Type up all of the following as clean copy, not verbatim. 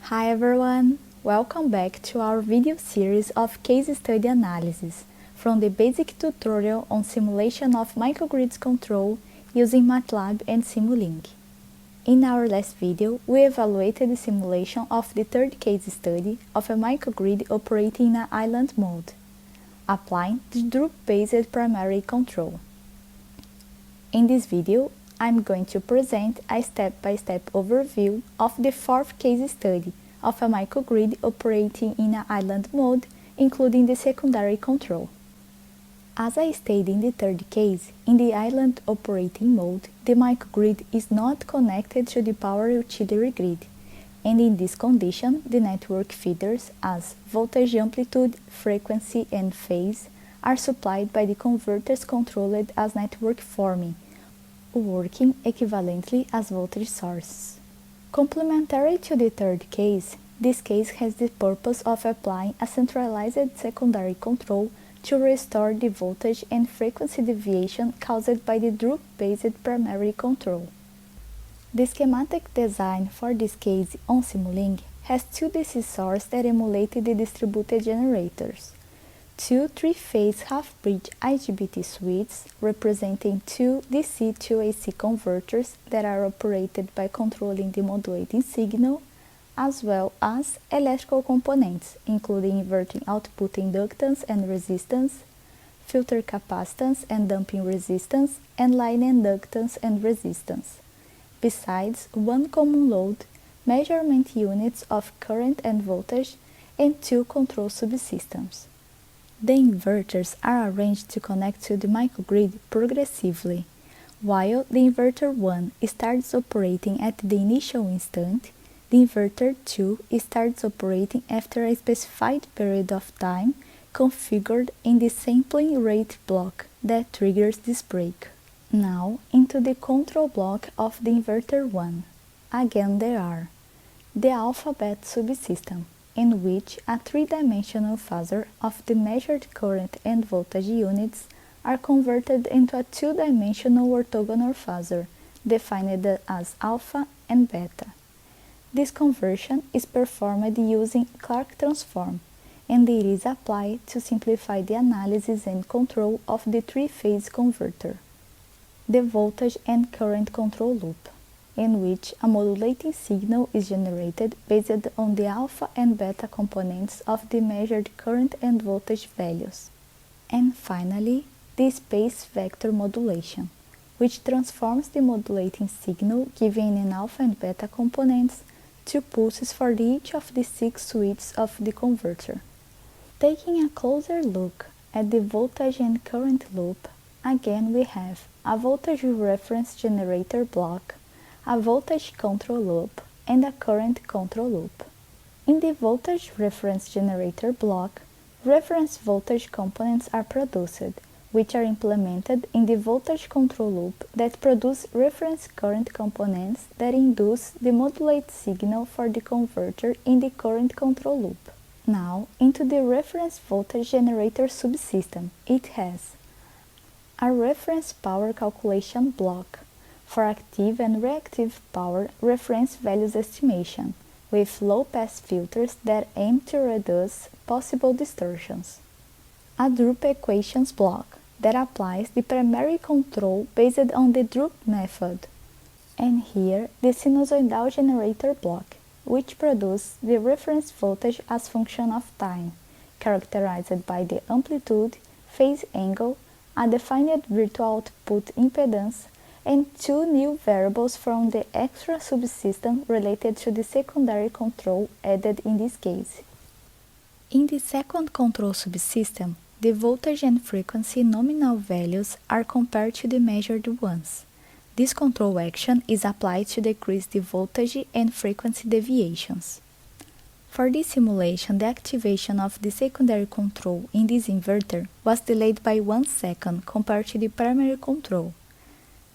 Hi everyone! Welcome back to our video series of case study analysis from the basic tutorial on simulation of microgrids control using Matlab and Simulink. In our last video, we evaluated the simulation of the third case study of a microgrid operating in an island mode, applying the group-based primary control. In this video, I'm going to present a step-by-step overview of the fourth case study of a microgrid operating in an island mode, including the secondary control. As I stated in the third case, in the island operating mode, the microgrid is not connected to the power utility grid, and in this condition, the network feeders as voltage, amplitude, frequency, and phase are supplied by the converters controlled as network forming, working equivalently as voltage sources. Complementary to the third case, this case has the purpose of applying a centralized secondary control to restore the voltage and frequency deviation caused by the group-based primary control. The schematic design for this case on Simulink has two DC sources that emulate the distributed generators, two three-phase half-bridge IGBT switches representing two DC to AC converters that are operated by controlling the modulating signal, as well as electrical components, including inverting output inductance and resistance, filter capacitance and damping resistance, and line inductance and resistance, besides one common load, measurement units of current and voltage, and two control subsystems. The inverters are arranged to connect to the microgrid progressively. While the inverter 1 starts operating at the initial instant, the inverter 2 starts operating after a specified period of time configured in the sampling rate block that triggers this break. Now into the control block of the inverter 1. Again there are the alphabet subsystem, in which a three-dimensional phasor of the measured current and voltage units are converted into a two-dimensional orthogonal phasor, defined as alpha and beta. This conversion is performed using Clark transform, and it is applied to simplify the analysis and control of the three-phase converter. The voltage and current control loop, in which a modulating signal is generated based on the alpha and beta components of the measured current and voltage values. And finally, the space vector modulation, which transforms the modulating signal given in alpha and beta components to pulses for each of the 6 switches of the converter. Taking a closer look at the voltage and current loop, again we have a voltage reference generator block, a voltage control loop, and a current control loop. In the voltage reference generator block, reference voltage components are produced, which are implemented in the voltage control loop that produce reference current components that induce the modulate signal for the converter in the current control loop. Now, into the reference voltage generator subsystem, it has a reference power calculation block for active and reactive power reference values estimation, with low-pass filters that aim to reduce possible distortions. A Drup equations block that applies the primary control based on the Drup method. And here, the sinusoidal generator block, which produces the reference voltage as function of time, characterized by the amplitude, phase angle, a defined virtual output impedance, and two new variables from the extra subsystem related to the secondary control added in this case. In the second control subsystem, the voltage and frequency nominal values are compared to the measured ones. This control action is applied to decrease the voltage and frequency deviations. For this simulation, the activation of the secondary control in this inverter was delayed by 1 second compared to the primary control.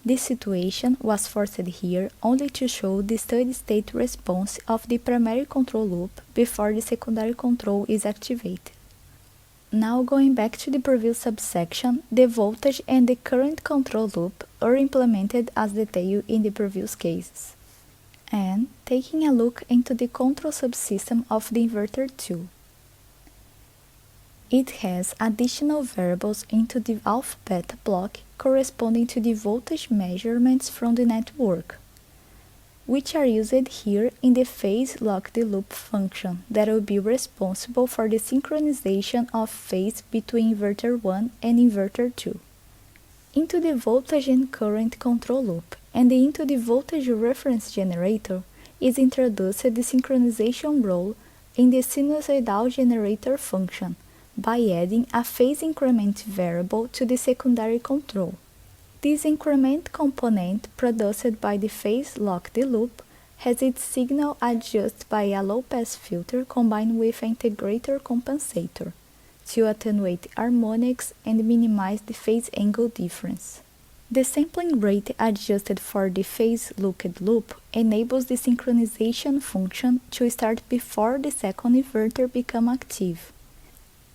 This situation was forced here only to show the steady-state response of the primary control loop before the secondary control is activated. Now going back to the previous subsection, the voltage and the current control loop are implemented as detailed in the previous cases. And taking a look into the control subsystem of the inverter 2. It has additional variables into the alpha-beta block corresponding to the voltage measurements from the network, which are used here in the phase lock-the-loop function that will be responsible for the synchronization of phase between inverter 1 and inverter 2. Into the voltage and current control loop and into the voltage reference generator is introduced the synchronization role in the sinusoidal generator function by adding a phase increment variable to the secondary control. This increment component produced by the phase lock-the-loop has its signal adjusted by a low-pass filter combined with an integrator compensator to attenuate harmonics and minimize the phase angle difference. The sampling rate adjusted for the phase locked-loop enables the synchronization function to start before the second inverter becomes active.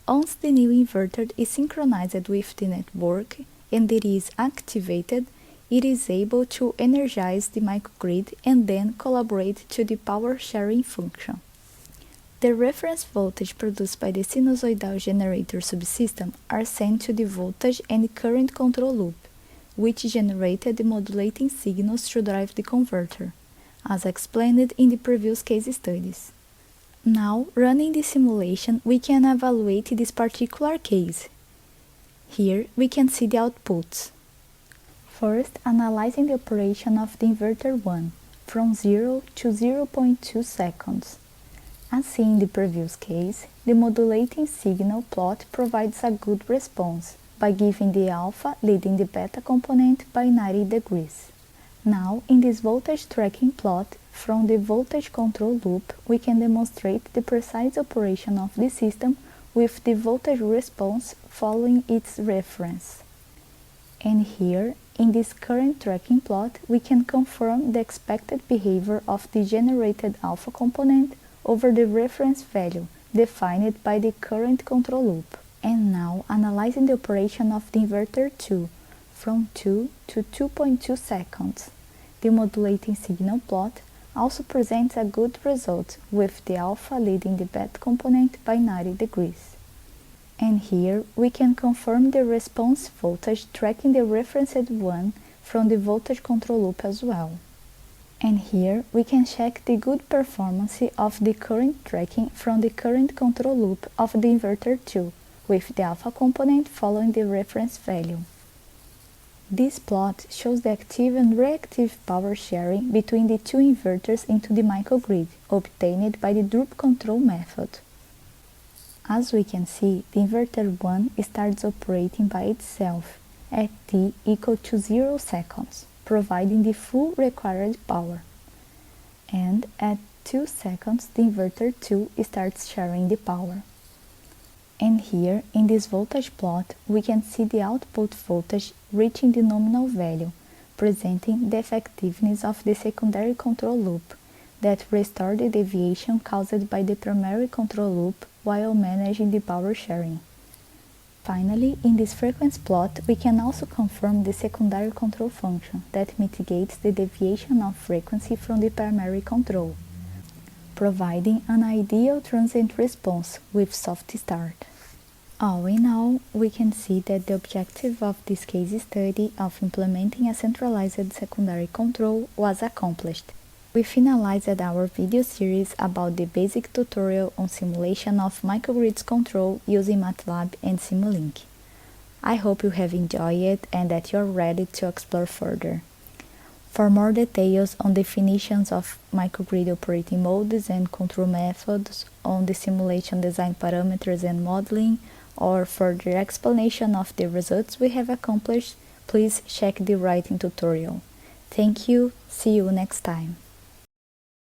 Once the new inverter is synchronized with the network and it is activated, it is able to energize the microgrid and then collaborate to the power sharing function. The reference voltage produced by the sinusoidal generator subsystem are sent to the voltage and current control loop, which generated the modulating signals to drive the converter, as explained in the previous case studies. Now, running the simulation, we can evaluate this particular case. Here, we can see the outputs. First, analyzing the operation of the inverter 1 from 0 to 0.2 seconds. As seen in the previous case, the modulating signal plot provides a good response by giving the alpha leading the beta component by 90 degrees. Now, in this voltage tracking plot, from the voltage control loop, we can demonstrate the precise operation of the system with the voltage response following its reference. And here, in this current tracking plot, we can confirm the expected behavior of the generated alpha component over the reference value defined by the current control loop. And now, analyzing the operation of the inverter 2 from 2 to 2.2 seconds. The modulating signal plot also presents a good result with the alpha leading the beta component by 90 degrees. And here we can confirm the response voltage tracking the referenced one from the voltage control loop as well. And here we can check the good performance of the current tracking from the current control loop of the inverter 2 with the alpha component following the reference value. This plot shows the active and reactive power sharing between the two inverters into the microgrid, obtained by the droop control method. As we can see, the inverter 1 starts operating by itself at t equal to 0 seconds, providing the full required power. And at 2 seconds, the inverter 2 starts sharing the power. And here, in this voltage plot, we can see the output voltage reaching the nominal value, presenting the effectiveness of the secondary control loop that restored the deviation caused by the primary control loop while managing the power sharing. Finally, in this frequency plot, we can also confirm the secondary control function that mitigates the deviation of frequency from the primary control, providing an ideal transient response with soft start. All in all, we can see that the objective of this case study of implementing a centralized secondary control was accomplished. We finalized our video series about the basic tutorial on simulation of microgrids control using Matlab and Simulink. I hope you have enjoyed it and that you are ready to explore further. For more details on definitions of microgrid operating modes and control methods, on the simulation design parameters and modeling, or further explanation of the results we have accomplished, please check the writing tutorial. Thank you, see you next time.